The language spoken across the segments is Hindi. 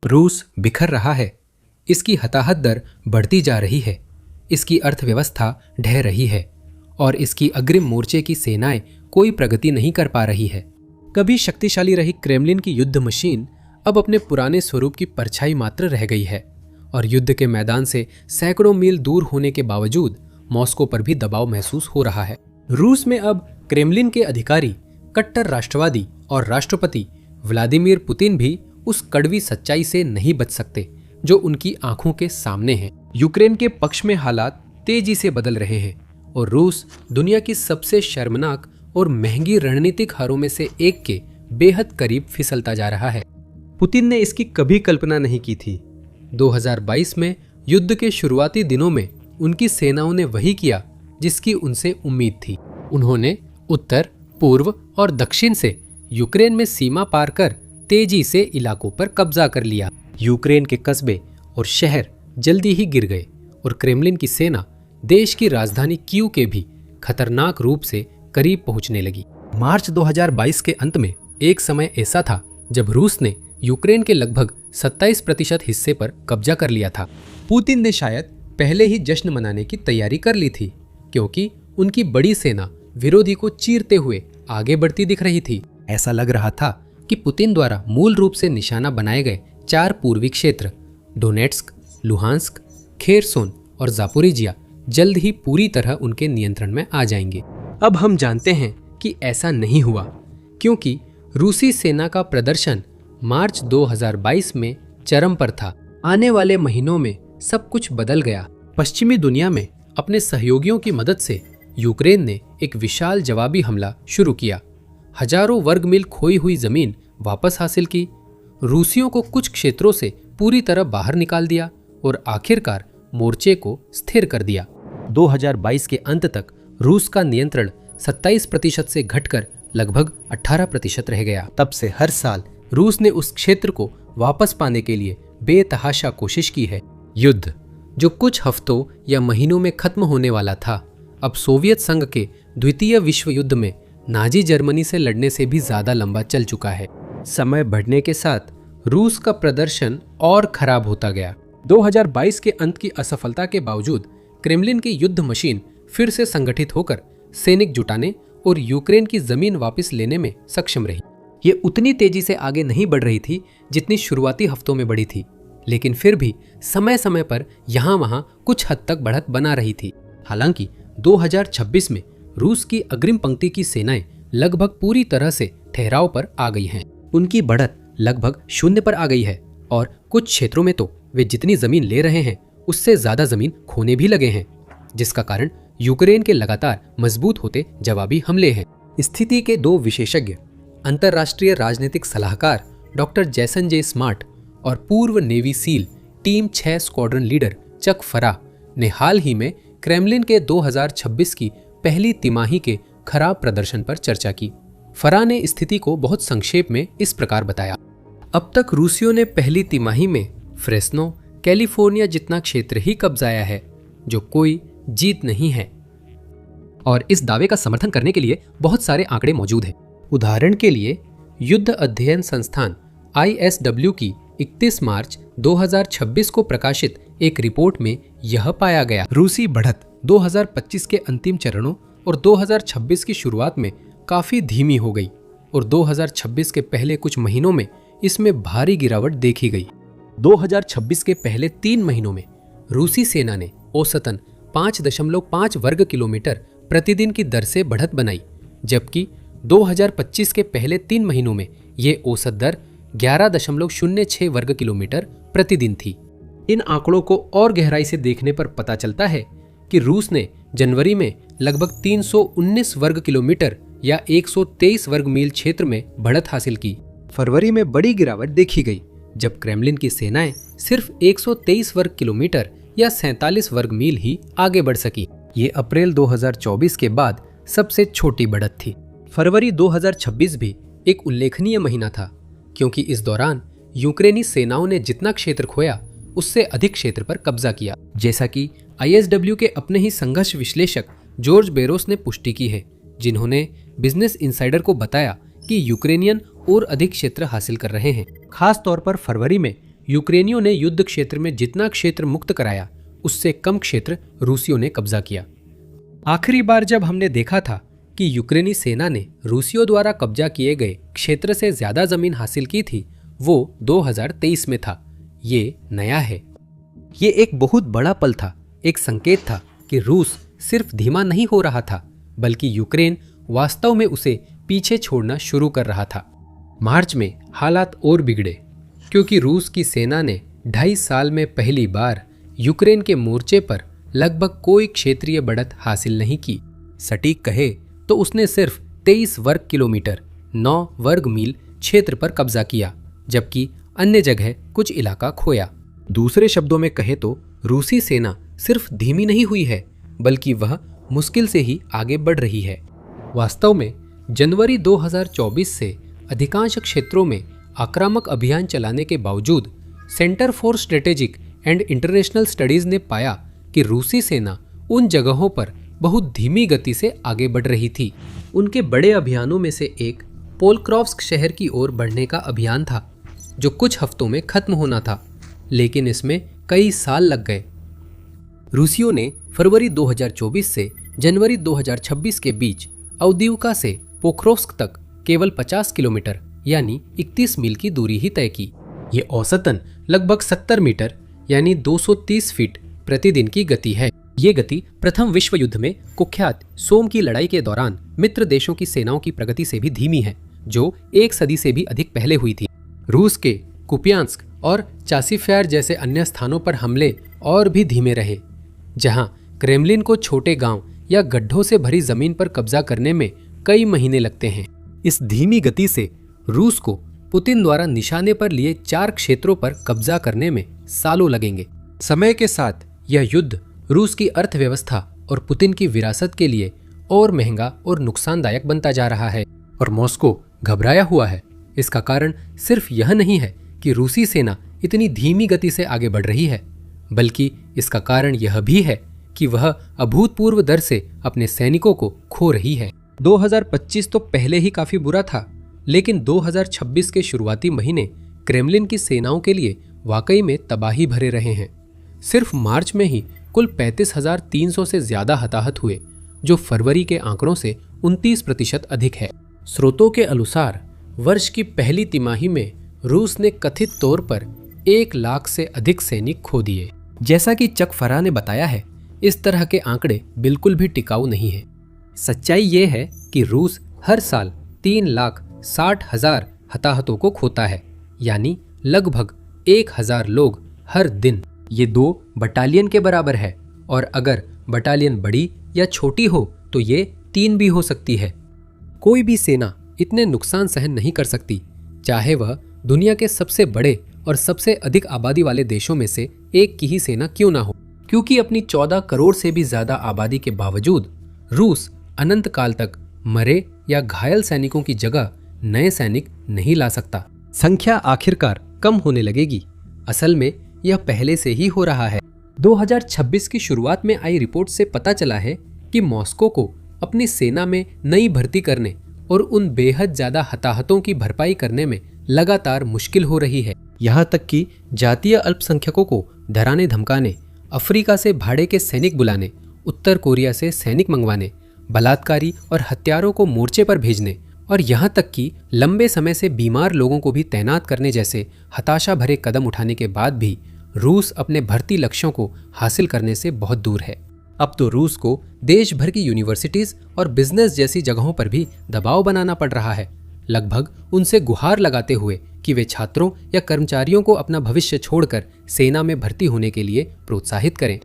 रूस बिखर रहा है, इसकी हताहत दर बढ़ती जा रही है, इसकी अर्थव्यवस्था ढह रही है और इसकी अग्रिम मोर्चे की सेनाएं कोई प्रगति नहीं कर पा रही है। कभी शक्तिशाली रही क्रेमलिन की युद्ध मशीन अब अपने पुराने स्वरूप की परछाई मात्र रह गई है और युद्ध के मैदान से सैकड़ों मील दूर होने के बावजूद मॉस्को पर भी दबाव महसूस हो रहा है। रूस में अब क्रेमलिन के अधिकारी, कट्टर राष्ट्रवादी और राष्ट्रपति व्लादिमीर पुतिन भी उस कड़वी सच्चाई से नहीं बच सकते जो उनकी आंखों के सामने है। यूक्रेन के पक्ष में हालात तेजी से बदल रहे हैं और रूस दुनिया की सबसे शर्मनाक और महंगी रणनीतिक हारों में से एक के बेहद करीब फिसलता जा रहा है। पुतिन ने इसकी कभी कल्पना नहीं की थी। 2022 में युद्ध के शुरुआती दिनों में उनकी सेनाओं ने वही किया जिसकी उनसे उम्मीद थी। उन्होंने उत्तर, पूर्व और दक्षिण से यूक्रेन में सीमा पार कर तेजी से इलाकों पर कब्जा कर लिया। यूक्रेन के कस्बे और शहर जल्दी ही गिर गए और क्रेमलिन की सेना देश की राजधानी कीव के भी खतरनाक रूप से करीब पहुंचने लगी। मार्च 2022 के अंत में एक समय ऐसा था जब रूस ने यूक्रेन के लगभग 27% हिस्से पर कब्जा कर लिया था। पुतिन ने शायद पहले ही जश्न मनाने की तैयारी कर ली थी क्योंकि उनकी बड़ी सेना विरोधी को चीरते हुए आगे बढ़ती दिख रही थी। ऐसा लग रहा था कि पुतिन द्वारा मूल रूप से निशाना बनाए गए 4 पूर्वी क्षेत्र डोनेट्स्क, लुहांस्क, खेरसोन और जापोरिजिया जल्द ही पूरी तरह उनके नियंत्रण में आ जाएंगे। अब हम जानते हैं कि ऐसा नहीं हुआ क्योंकि रूसी सेना का प्रदर्शन मार्च 2022 में चरम पर था। आने वाले महीनों में सब कुछ बदल गया। पश्चिमी दुनिया में अपने सहयोगियों की मदद से यूक्रेन ने एक विशाल जवाबी हमला शुरू किया। हजारों वर्ग मील खोई हुई जमीन वापस हासिल की, रूसियों को कुछ क्षेत्रों से पूरी तरह बाहर निकाल दिया और आखिरकार मोर्चे को स्थिर कर दिया। 2022 के अंत तक रूस का नियंत्रण 27% से घटकर लगभग 18% रह गया। तब से हर साल रूस ने उस क्षेत्र को वापस पाने के लिए बेतहाशा कोशिश की है। युद्ध जो कुछ हफ्तों या महीनों में खत्म होने वाला था, अब सोवियत संघ के द्वितीय विश्व युद्ध में नाजी जर्मनी से लड़ने से भी ज्यादा लंबा चल चुका है। समय बढ़ने के साथ रूस का प्रदर्शन और खराब होता गया। 2022 के अंत की असफलता के बावजूद क्रेमलिन की युद्ध मशीन फिर से संगठित होकर सैनिक जुटाने और यूक्रेन की जमीन वापस लेने में सक्षम रही। ये उतनी तेजी से आगे नहीं बढ़ रही थी जितनी शुरुआती हफ्तों में बढ़ी थी, लेकिन फिर भी समय समय पर यहाँ वहाँ कुछ हद तक बढ़त बना रही थी। हालांकि 2026 में रूस की अग्रिम पंक्ति की सेनाएं लगभग पूरी तरह से ठहराव पर आ गई हैं। उनकी बढ़त लगभग 0 पर आ गई है और कुछ क्षेत्रों में तो वे जितनी जमीन ले रहे हैं उससे ज्यादा जमीन खोने भी लगे हैं, जिसका कारण यूक्रेन के लगातार मजबूत होते जवाबी हमले हैं। स्थिति के 2 विशेषज्ञ, अंतर्राष्ट्रीय राजनीतिक सलाहकार डॉक्टर जैसन जे स्मार्ट और पूर्व navy SEAL team 6 squadron leader Chuck Farah ने हाल ही में क्रेमलिन के 2026 की पहली तिमाही के खराब प्रदर्शन पर चर्चा की। फरा ने स्थिति को बहुत संक्षेप में इस प्रकार बताया। अब तक रूसियों ने पहली तिमाही में फ्रेस्नो, कैलिफोर्निया जितना क्षेत्र ही कब्जाया है, जो कोई जीत नहीं है। और इस दावे का समर्थन करने के लिए बहुत सारे आंकड़े मौजूद हैं। उदाहरण के लिए युद्ध अध्ययन संस्थान ISW की 31 मार्च 2026 को प्रकाशित एक रिपोर्ट में यह पाया गया। रूसी बढ़त 2025 के अंतिम चरणों और 2026 की शुरुआत में काफी धीमी हो गई और 2026 के पहले कुछ महीनों में इसमें भारी गिरावट देखी गई। 2026 के पहले 3 महीनों में रूसी सेना ने औसतन 5.5 वर्ग किलोमीटर प्रतिदिन की दर से बढ़त बनाई, जबकि 2025 के पहले 3 महीनों में ये औसत दर 11.06 वर्ग किलोमीटर प्रतिदिन थी। इन आंकड़ों को और गहराई से देखने पर पता चलता है कि रूस ने जनवरी में लगभग 319 वर्ग किलोमीटर या 123 वर्ग मील क्षेत्र में बढ़त हासिल की। फरवरी में बड़ी गिरावट देखी गई जब क्रेमलिन की सेनाएं सिर्फ 123 वर्ग किलोमीटर या 47 वर्ग मील ही आगे बढ़ सकी। ये अप्रैल 2024 के बाद सबसे छोटी बढ़त थी। फरवरी 2026 भी एक उल्लेखनीय महीना था क्योंकि इस दौरान यूक्रेनी सेनाओं ने जितना क्षेत्र खोया उससे अधिक क्षेत्र पर कब्जा किया, जैसा कि ISW के अपने ही संघर्ष विश्लेषक जॉर्ज बेरोस ने पुष्टि की है, जिन्होंने बिजनेस इनसाइडर को बताया कि यूक्रेनियन और अधिक क्षेत्र हासिल कर रहे हैं। खास तौर पर फरवरी में यूक्रेनियों ने युद्ध क्षेत्र में जितना क्षेत्र मुक्त कराया उससे कम क्षेत्र रूसियों ने कब्जा किया। आखिरी बार जब हमने देखा था कि यूक्रेनी सेना ने रूसियों द्वारा कब्जा किए गए क्षेत्र से ज्यादा जमीन हासिल की थी, वो 2023 में था। ये नया है। ये एक बहुत बड़ा पल था, एक संकेत था कि रूस सिर्फ धीमा नहीं हो रहा था, बल्कि यूक्रेन वास्तव में उसे पीछे छोड़ना शुरू कर रहा था। मार्च में हालात और बिगड़े, क्योंकि रूस की सेना ने 2.5 साल में पहली बार यूक्रेन के मोर्चे पर लगभग कोई क्षेत्रीय बढ़त हासिल नहीं की। सटीक कहे तो उसने सिर्फ 23 वर्ग किलोमीटर 9 वर्ग मील क्षेत्र पर कब्जा किया, जबकि अन्य जगह कुछ इलाका खोया। दूसरे शब्दों में कहे तो रूसी सेना सिर्फ धीमी नहीं हुई है, बल्कि वह मुश्किल से ही आगे बढ़ रही है। वास्तव में जनवरी 2024 से अधिकांश क्षेत्रों में आक्रामक अभियान चलाने के बावजूद centre for strategic and international studies ने पाया कि रूसी सेना उन जगहों पर बहुत धीमी गति से आगे बढ़ रही थी। उनके बड़े अभियानों में से एक पोलक्रोव्स्क शहर की ओर बढ़ने का अभियान था, जो कुछ हफ्तों में खत्म होना था, लेकिन इसमें कई साल लग गए। रूसियों ने फरवरी 2024 से जनवरी 2026 के बीच अवदीवका से पोक्रोव्स्क तक केवल 50 किलोमीटर यानी 31 मील की दूरी ही तय की। ये औसतन लगभग 70 मीटर यानी 230 फीट प्रतिदिन की गति है। ये गति प्रथम विश्व युद्ध में कुख्यात सोम की लड़ाई के दौरान मित्र देशों की सेनाओं की प्रगति से भी धीमी है, जो 1 सदी से भी अधिक पहले हुई थी। रूस के कुपियांस्क और चासिफेयर जैसे अन्य स्थानों पर हमले और भी धीमे रहे, जहां क्रेमलिन को छोटे गांव या गड्ढों से भरी जमीन पर कब्जा करने में कई महीने लगते हैं। इस धीमी गति से रूस को पुतिन द्वारा निशाने पर लिए 4 क्षेत्रों पर कब्जा करने में सालों लगेंगे। समय के साथ यह युद्ध रूस की अर्थव्यवस्था और पुतिन की विरासत के लिए और महंगा और नुकसानदायक बनता जा रहा है, और मॉस्को घबराया हुआ है। इसका कारण सिर्फ यह नहीं है कि रूसी सेना इतनी धीमी गति से आगे बढ़ रही है, बल्कि इसका कारण यह भी है कि वह अभूतपूर्व दर से अपने सैनिकों को खो रही है। 2025 तो पहले ही काफी बुरा था, लेकिन 2026 के शुरुआती महीने क्रेमलिन की सेनाओं के लिए वाकई में तबाही भरे रहे हैं। सिर्फ मार्च में ही कुल 35,300 से ज्यादा हताहत हुए, जो फरवरी के आंकड़ों से 29% अधिक है। स्रोतों के अनुसार वर्ष की पहली तिमाही में रूस ने कथित तौर पर 1 लाख से अधिक सैनिक खो दिए। जैसा कि चक फरा ने बताया है, इस तरह के आंकड़े बिल्कुल भी टिकाऊ नहीं है। सच्चाई ये है कि रूस हर साल 3,60,000 हताहतों को खोता है, यानी लगभग 1,000 लोग हर दिन। ये 2 बटालियन के बराबर है, और अगर बटालियन बड़ी या छोटी हो तो ये 3 भी हो सकती है। कोई भी सेना इतने नुकसान सहन नहीं कर सकती, चाहे वह दुनिया के सबसे बड़े और सबसे अधिक आबादी वाले देशों में से एक की ही सेना क्यों ना हो, क्योंकि अपनी 14 करोड़ से भी ज्यादा आबादी के बावजूद रूस अनंत काल तक मरे या घायल सैनिकों की जगह नए सैनिक नहीं ला सकता। संख्या आखिरकार कम होने लगेगी। असल में यह पहले से ही हो रहा है। 2026 की शुरुआत में आई रिपोर्ट से पता चला है कि मॉस्को को अपनी सेना में नई भर्ती करने और उन बेहद ज्यादा हताहतों की भरपाई करने में लगातार मुश्किल हो रही है। यहाँ तक कि जातीय अल्पसंख्यकों को डराने धमकाने, अफ्रीका से भाड़े के सैनिक बुलाने, उत्तर कोरिया से सैनिक मंगवाने, बलात्कारी और हत्यारों को मोर्चे पर भेजने और यहाँ तक कि लंबे समय से बीमार लोगों को भी तैनात करने जैसे हताशा भरे कदम उठाने के बाद भी रूस अपने भर्ती लक्ष्यों को हासिल करने से बहुत दूर है। अब तो रूस को देश भर की यूनिवर्सिटीज और बिजनेस जैसी जगहों पर भी दबाव बनाना पड़ रहा है, लगभग उनसे गुहार लगाते हुए कि वे छात्रों या कर्मचारियों को अपना भविष्य छोड़कर सेना में भर्ती होने के लिए प्रोत्साहित करें।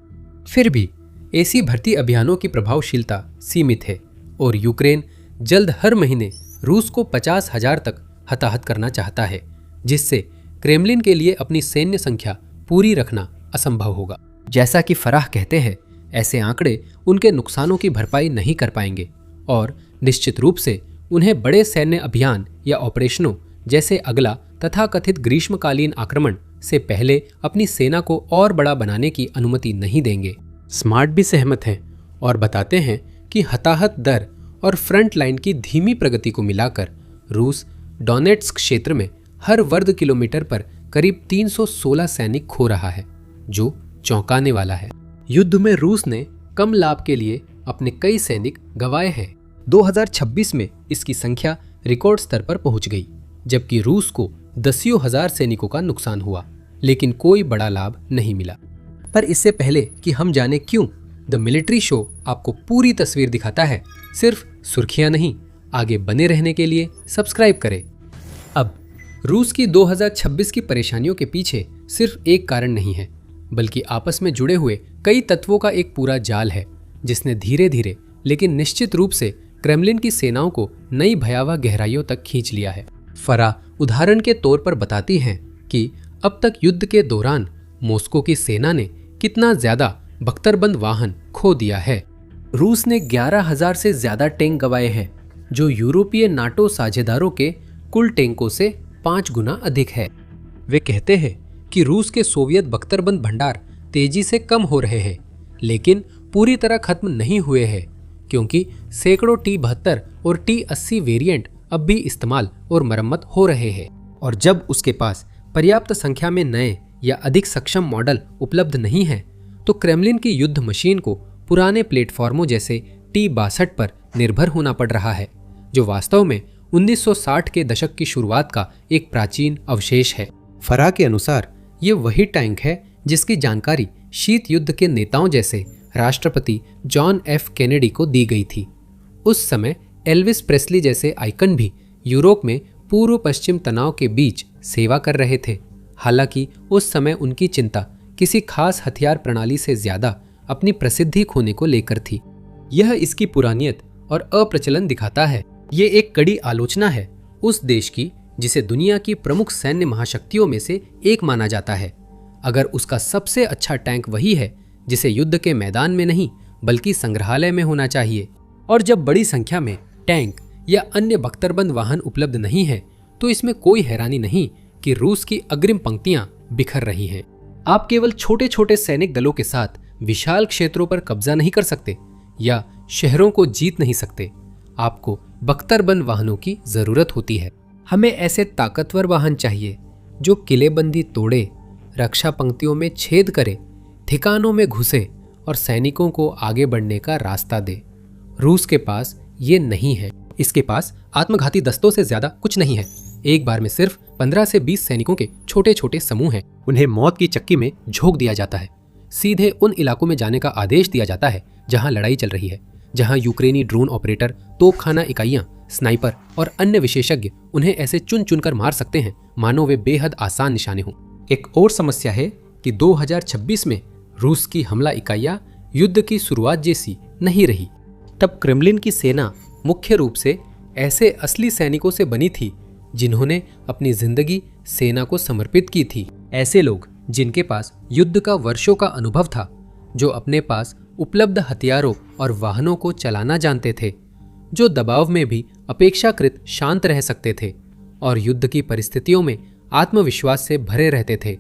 फिर भी ऐसी भर्ती अभियानों की प्रभावशीलता सीमित है, और यूक्रेन जल्द हर महीने रूस को 50,000 तक हताहत करना चाहता है, जिससे क्रेमलिन के लिए अपनी सैन्य संख्या पूरी रखना असंभव होगा। जैसा कि फराह कहते हैं, ऐसे आंकड़े उनके नुकसानों की भरपाई नहीं कर पाएंगे, और निश्चित रूप से उन्हें बड़े सैन्य अभियान या ऑपरेशनों जैसे अगला तथाकथित ग्रीष्मकालीन आक्रमण से पहले अपनी सेना को और बड़ा बनाने की अनुमति नहीं देंगे। स्मार्ट भी सहमत हैं और बताते हैं कि हताहत दर और फ्रंट लाइन की धीमी प्रगति को मिलाकर रूस डोनेट्स्क क्षेत्र में हर वर्ग किलोमीटर पर करीब 316 सैनिक खो रहा है, जो चौंकाने वाला है। युद्ध में रूस ने कम लाभ के लिए अपने कई सैनिक गंवाए हैं। 2026 में इसकी संख्या रिकॉर्ड स्तर पर पहुंच गई, जबकि रूस को दसियों हजार सैनिकों का नुकसान हुआ, लेकिन कोई बड़ा लाभ नहीं मिला। पर इससे पहले कि हम जाने क्यों, द मिलिट्री शो आपको पूरी तस्वीर दिखाता है। सिर्फ सुर्खियां नहीं, आगे बने रहने के लिए सब्सक्राइब करें। अब रूस की 2026 की परेशानियों के पीछे सिर्फ एक कारण नहीं है, बल्कि आपस में जुड़े हुए कई तत्वों का एक पूरा जाल है, जिसने धीरे धीरे लेकिन निश्चित रूप से क्रेमलिन की सेनाओं को नई भयावह गहराइयों तक खींच लिया है। फरा उदाहरण के तौर पर बताती हैं कि अब तक युद्ध के दौरान मॉस्को की सेना ने कितना ज्यादा बख्तरबंद वाहन खो दिया है। रूस ने 11,000 से ज्यादा टैंक गंवाए हैं, जो यूरोपीय नाटो साझेदारों के कुल टैंकों से 5 गुना अधिक है। वे कहते हैं कि रूस के सोवियत बख्तरबंद भंडार तेजी से कम हो रहे हैं, लेकिन पूरी तरह खत्म नहीं हुए हैं, क्योंकि सैकड़ों T-72 और T-80 वेरिएंट अब भी इस्तेमाल और मरम्मत हो रहे हैं। और जब उसके पास पर्याप्त संख्या में नए या अधिक सक्षम मॉडल उपलब्ध नहीं हैं, तो क्रेमलिन की युद्ध मशीन को पुराने प्लेटफॉर्मों जैसे T-62 पर निर्भर होना पड़ रहा है, जो वास्तव में 1960 के दशक की शुरुआत का एक प्राचीन अवशेष है। फरा के अनुसार ये वही टैंक है जिसकी जानकारी शीत युद्ध के नेताओं जैसे राष्ट्रपति जॉन एफ कैनेडी को दी गई थी। उस समय एल्विस प्रेस्ली जैसे आइकन भी यूरोप में पूर्व पश्चिम तनाव के बीच सेवा कर रहे थे। हालांकि उस समय उनकी चिंता किसी खास हथियार प्रणाली से ज्यादा अपनी प्रसिद्धि खोने को लेकर थी। यह इसकी पुरानियत और अप्रचलन दिखाता है। ये एक कड़ी आलोचना है उस देश की जिसे दुनिया की प्रमुख सैन्य महाशक्तियों में से एक माना जाता है, अगर उसका सबसे अच्छा टैंक वही है जिसे युद्ध के मैदान में नहीं बल्कि संग्रहालय में होना चाहिए। और जब बड़ी संख्या में टैंक या अन्य बख्तरबंद वाहन उपलब्ध नहीं है, तो इसमें कोई हैरानी नहीं कि रूस की अग्रिम पंक्तियां बिखर रही हैं। आप केवल छोटे छोटे सैनिक दलों के साथ विशाल क्षेत्रों पर कब्जा नहीं कर सकते या शहरों को जीत नहीं सकते। आपको बख्तरबंद वाहनों की जरूरत होती है। हमें ऐसे ताकतवर वाहन चाहिए जो किलेबंदी तोड़े, रक्षा पंक्तियों में छेद करे, ठिकानों में घुसे और सैनिकों को आगे बढ़ने का रास्ता दे। रूस के पास ये नहीं है। इसके पास आत्मघाती दस्तों से ज्यादा कुछ नहीं है। एक बार में सिर्फ 15 से 20 सैनिकों के छोटे छोटे समूह हैं। उन्हें मौत की चक्की में झोंक दिया जाता है। सीधे उन इलाकों में जाने का आदेश दिया जाता है जहां लड़ाई चल रही है, जहां यूक्रेनी ड्रोन ऑपरेटर, तोपखाना इकाइयां, स्नाइपर और अन्य विशेषज्ञ उन्हें ऐसे चुन चुनकर मार सकते हैं मानो वे बेहद आसान निशाने हों। एक और समस्या है कि 2026 में रूस की हमला इकाइयां युद्ध की शुरुआत जैसी नहीं रही। तब क्रेमलिन की सेना मुख्य रूप से ऐसे असली सैनिकों से बनी थी जिन्होंने अपनी जिंदगी सेना को समर्पित की थी। ऐसे लोग जिनके पास युद्ध का वर्षों का अनुभव था, जो अपने पास उपलब्ध हथियारों और वाहनों को चलाना जानते थे, जो दबाव में भी अपेक्षाकृत शांत रह सकते थे और युद्ध की परिस्थितियों में आत्मविश्वास से भरे रहते थे,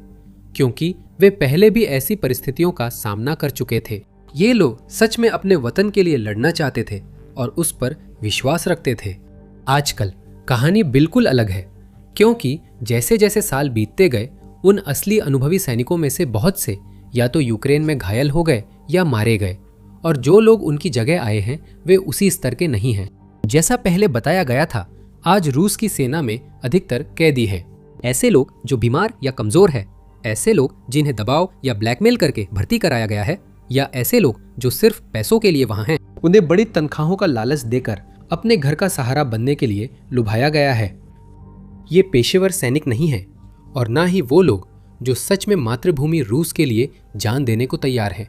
क्योंकि वे पहले भी ऐसी परिस्थितियों का सामना कर चुके थे। ये लोग सच में अपने वतन के लिए लड़ना चाहते थे और उस पर विश्वास रखते थे। आजकल कहानी बिल्कुल अलग है, क्योंकि जैसे जैसे साल बीतते गए, उन असली अनुभवी सैनिकों में से बहुत से या तो यूक्रेन में घायल हो गए या मारे गए, और जो लोग उनकी जगह आए हैं वे उसी स्तर के नहीं हैं। जैसा पहले बताया गया था, आज रूस की सेना में अधिकतर कैदी हैं। ऐसे लोग जो बीमार या कमजोर हैं, ऐसे लोग जिन्हें दबाव या ब्लैकमेल करके भर्ती कराया गया है, या ऐसे लोग जो सिर्फ पैसों के लिए वहां हैं। उन्हें बड़ी तनख्वाहों का लालच देकर अपने घर का सहारा बनने के लिए लुभाया गया है। ये पेशेवर सैनिक नहीं है और ना ही वो लोग जो सच में मातृभूमि रूस के लिए जान देने को तैयार हैं।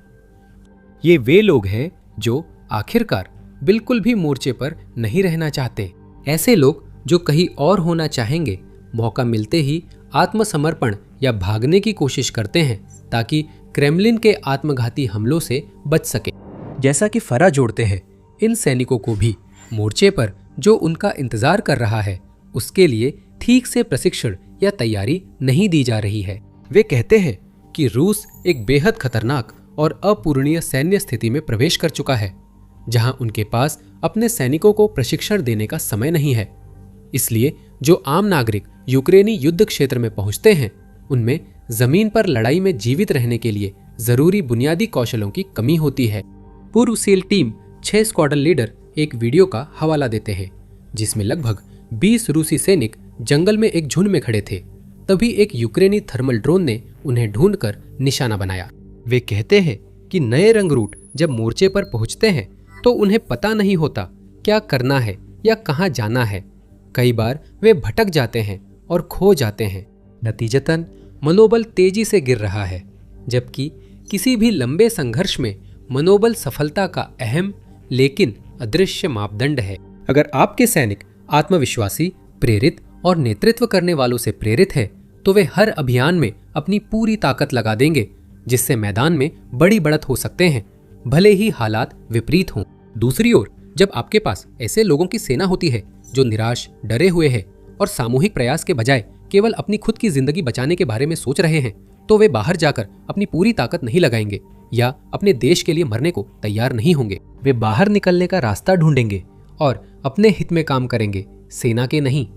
ये वे लोग हैं जो आखिरकार बिल्कुल भी मोर्चे पर नहीं रहना चाहते। ऐसे लोग जो कहीं और होना चाहेंगे, मौका मिलते ही आत्मसमर्पण या भागने की कोशिश करते हैं ताकि क्रेमलिन के आत्मघाती हमलों से बच सके। जैसा कि फरा जोड़ते हैं, इन सैनिकों को भी मोर्चे पर जो उनका इंतजार कर रहा है, उसके लिए ठीक से प्रशिक्षण या तैयारी नहीं दी जा रही है। वे कहते हैं कि रूस एक बेहद खतरनाक और अपूरणीय सैन्य स्थिति में प्रवेश कर चुका है, जहां उनके पास अपने सैनिकों को प्रशिक्षण देने का समय नहीं है। इसलिए जो आम नागरिक यूक्रेनी युद्ध क्षेत्र में पहुंचते हैं, उनमें जमीन पर लड़ाई में जीवित रहने के लिए जरूरी बुनियादी कौशलों की कमी होती है। पूर्व सील टीम 6 स्क्वाड्रन लीडर एक वीडियो का हवाला देते हैं जिसमें लगभग 20 रूसी सैनिक जंगल में एक झुंड में खड़े थे। तभी एक यूक्रेनी थर्मल ड्रोन ने उन्हें ढूंढकर निशाना बनाया। वे कहते हैं कि नए रंग रूट जब मोर्चे पर पहुंचते हैं तो उन्हें पता नहीं होता क्या करना है या कहां जाना है। कई बार वे भटक जाते हैं और खो जाते हैं। नतीजतन मनोबल तेजी से गिर रहा है, जबकि किसी भी लंबे संघर्ष में मनोबल सफलता का अहम लेकिन अदृश्य मापदंड है। अगर आपके सैनिक आत्मविश्वासी, प्रेरित और नेतृत्व करने वालों से प्रेरित है तो वे हर अभियान में अपनी पूरी ताकत लगा देंगे, जिससे मैदान में बड़ी बढ़त हो सकते हैं, भले ही हालात विपरीत हों। दूसरी ओर जब आपके पास ऐसे लोगों की सेना होती है जो निराश, डरे हुए हैं और सामूहिक प्रयास के बजाय केवल अपनी खुद की जिंदगी बचाने के बारे में सोच रहे हैं, तो वे बाहर जाकर अपनी पूरी ताकत नहीं लगाएंगे या अपने देश के लिए मरने को तैयार नहीं होंगे। वे बाहर निकलने का रास्ता ढूंढेंगे और अपने हित में काम करेंगे, सेना के नहीं।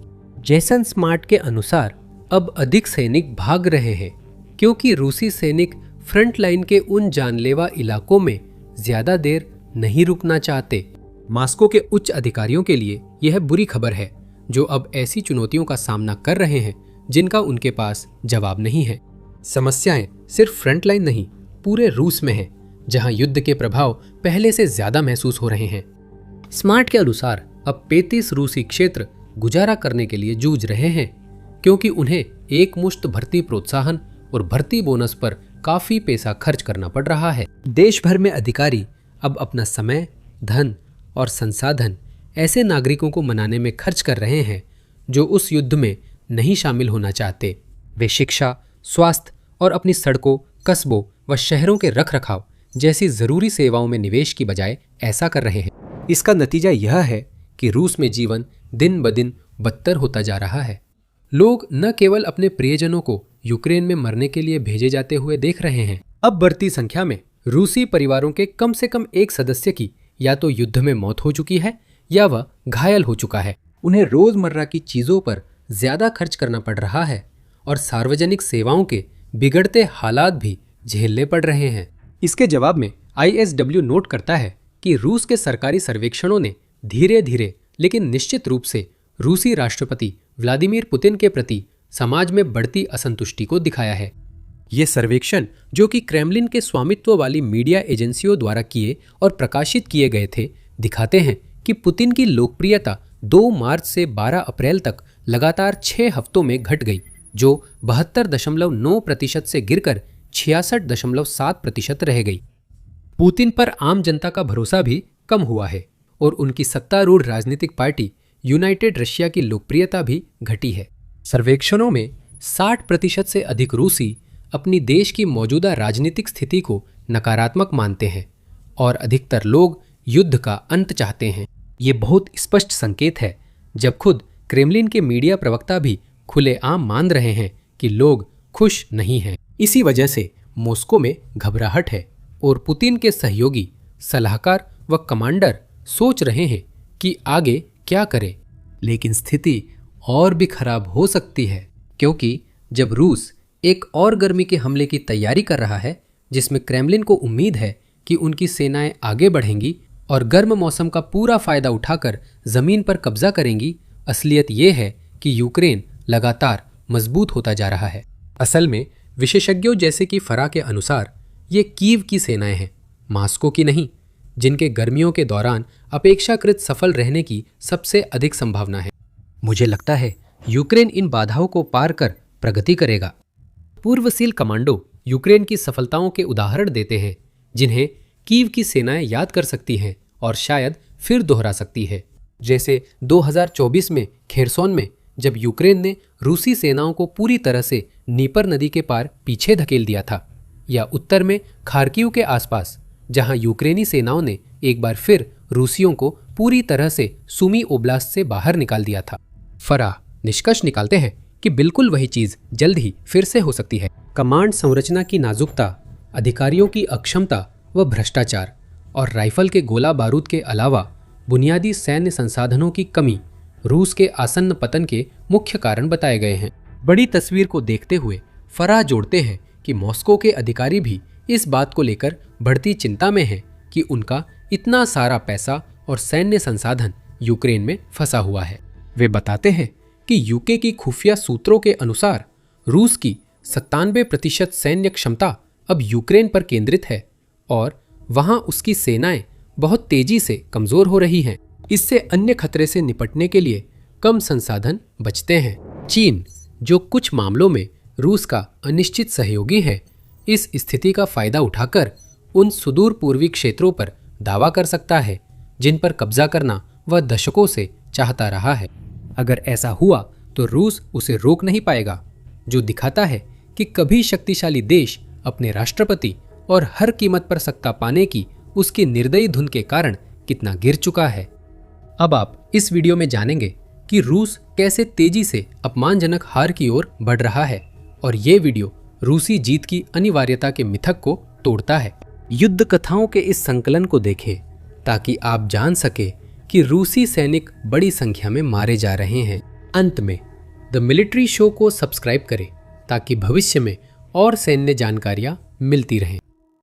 जेसन स्मार्ट के अनुसार अब अधिक सैनिक भाग रहे हैं क्योंकि रूसी सैनिक फ्रंट लाइन के उन जानलेवा इलाकों में ज्यादा देर नहीं रुकना चाहते। मास्को के उच्च अधिकारियों के लिए यह बुरी खबर है, जो अब ऐसी चुनौतियों का सामना कर रहे हैं जिनका उनके पास जवाब नहीं है। समस्याएं सिर्फ फ्रंट लाइन नहीं, पूरे रूस में है, जहां युद्ध के प्रभाव पहले से ज्यादा महसूस हो रहे हैं। स्मार्ट के अनुसार अब 35 रूसी क्षेत्र गुजारा करने के लिए जूझ रहे हैं क्योंकि उन्हें एक मुश्त भर्ती प्रोत्साहन और भर्ती बोनस पर काफी पैसा खर्च करना पड़ रहा है। देश भर में अधिकारी अब अपना समय, धन और संसाधन ऐसे नागरिकों को मनाने में खर्च कर रहे हैं जो उस युद्ध में नहीं शामिल होना चाहते। वे शिक्षा, स्वास्थ्य और अपनी सड़कों, कस्बों व शहरों के रखरखाव जैसी जरूरी सेवाओं में निवेश की बजाय ऐसा कर रहे हैं। इसका नतीजा यह है कि रूस में जीवन दिन ब दिन बदतर होता जा रहा है। लोग न केवल अपने प्रियजनों को यूक्रेन में मरने के लिए भेजे जाते हुए देख रहे हैं, अब बढ़ती संख्या में रूसी परिवारों के कम से कम एक सदस्य की या तो युद्ध में मौत हो चुकी है या वह घायल हो चुका है। उन्हें रोजमर्रा की चीजों पर ज्यादा खर्च करना पड़ रहा है और सार्वजनिक सेवाओं के बिगड़ते हालात भी झेलने पड़ रहे हैं। इसके जवाब में ISW नोट करता है कि रूस के सरकारी सर्वेक्षणों ने धीरे धीरे लेकिन निश्चित रूप से रूसी राष्ट्रपति व्लादिमीर पुतिन के प्रति समाज में बढ़ती असंतुष्टि को दिखाया है। ये सर्वेक्षण, जो कि क्रेमलिन के स्वामित्व वाली मीडिया एजेंसियों द्वारा किए और प्रकाशित किए गए थे, दिखाते हैं कि पुतिन की लोकप्रियता 2 मार्च से 12 अप्रैल तक लगातार 6 हफ्तों में घट गई, जो 72.9% से गिरकर 66.7% रह गई। पुतिन पर आम जनता का भरोसा भी कम हुआ है और उनकी सत्तारूढ़ राजनीतिक पार्टी यूनाइटेड रशिया की लोकप्रियता भी घटी है। सर्वेक्षणों में 60% से अधिक रूसी अपनी देश की मौजूदा राजनीतिक स्थिति को नकारात्मक मानते हैं और अधिकतर लोग युद्ध का अंत चाहते हैं। ये बहुत स्पष्ट संकेत है, जब खुद क्रेमलिन के मीडिया प्रवक्ता भी खुलेआम मान रहे हैं कि लोग खुश नहीं हैं। इसी वजह से मॉस्को में घबराहट है और पुतिन के सहयोगी, सलाहकार व कमांडर सोच रहे हैं कि आगे क्या करें। लेकिन स्थिति और भी खराब हो सकती है, क्योंकि जब रूस एक और गर्मी के हमले की तैयारी कर रहा है, जिसमें क्रेमलिन को उम्मीद है कि उनकी सेनाएं आगे बढ़ेंगी और गर्म मौसम का पूरा फायदा उठाकर जमीन पर कब्जा करेंगी, असलियत ये है कि यूक्रेन लगातार मजबूत होता जा रहा है। असल में विशेषज्ञों जैसे कि फरा के अनुसार ये कीव की सेनाएं हैं, मास्को की नहीं, जिनके गर्मियों के दौरान अपेक्षाकृत सफल रहने की सबसे अधिक संभावना है। मुझे लगता है यूक्रेन इन बाधाओं को पार कर प्रगति करेगा। पूर्वशील कमांडो यूक्रेन की सफलताओं के उदाहरण देते हैं, जिन्हें कीव की सेनाएं याद कर सकती हैं और शायद फिर दोहरा सकती है। जैसे 2024 में खेरसोन में, जब यूक्रेन ने रूसी सेनाओं को पूरी तरह से नीपर नदी के पार पीछे धकेल दिया था, या उत्तर में खार्किव के आसपास, जहां यूक्रेनी सेनाओं ने एक बार फिर रूसियों को पूरी तरह से सुमी ओब्लास्ट से बाहर निकाल दिया था। फरा निष्कर्ष निकालते हैं कि बिल्कुल वही चीज जल्द ही फिर से हो सकती है। कमांड संरचना की नाजुकता, अधिकारियों की अक्षमता व भ्रष्टाचार और राइफल के गोला बारूद के अलावा बुनियादी सैन्य संसाधनों की कमी रूस के आसन्न पतन के मुख्य कारण बताए गए हैं। बड़ी तस्वीर को देखते हुए फराह जोड़ते हैं कि मॉस्को के अधिकारी भी इस बात को लेकर बढ़ती चिंता में हैं कि उनका इतना सारा पैसा और सैन्य संसाधन यूक्रेन में फंसा हुआ है। वे बताते हैं कि यूके की खुफिया सूत्रों के अनुसार रूस की 97% सैन्य क्षमता अब यूक्रेन पर केंद्रित है और वहां उसकी सेनाएं बहुत तेजी से कमजोर हो रही हैं। इससे अन्य खतरे से निपटने के लिए कम संसाधन बचते हैं। चीन, जो कुछ मामलों में रूस का अनिश्चित सहयोगी है, इस स्थिति का फायदा उठाकर उन सुदूर पूर्वी क्षेत्रों पर दावा कर सकता है जिन पर कब्जा करना वह दशकों से चाहता रहा है। अगर ऐसा हुआ तो रूस उसे रोक नहीं पाएगा, जो दिखाता है कि कभी शक्तिशाली देश अपने राष्ट्रपति और हर कीमत पर सत्ता पाने की उसकी निर्दयी धुन के कारण कितना गिर चुका है। अब आप इस वीडियो में जानेंगे कि रूस कैसे तेजी से अपमानजनक हार की ओर बढ़ रहा है और ये वीडियो रूसी जीत की अनिवार्यता के मिथक को तोड़ता है। युद्ध कथाओं के इस संकलन को देखें ताकि आप जान सके कि रूसी सैनिक बड़ी संख्या में मारे जा रहे हैं। अंत में द मिलिट्री शो को सब्सक्राइब करें ताकि भविष्य में और सैन्य जानकारियां मिलती रहें।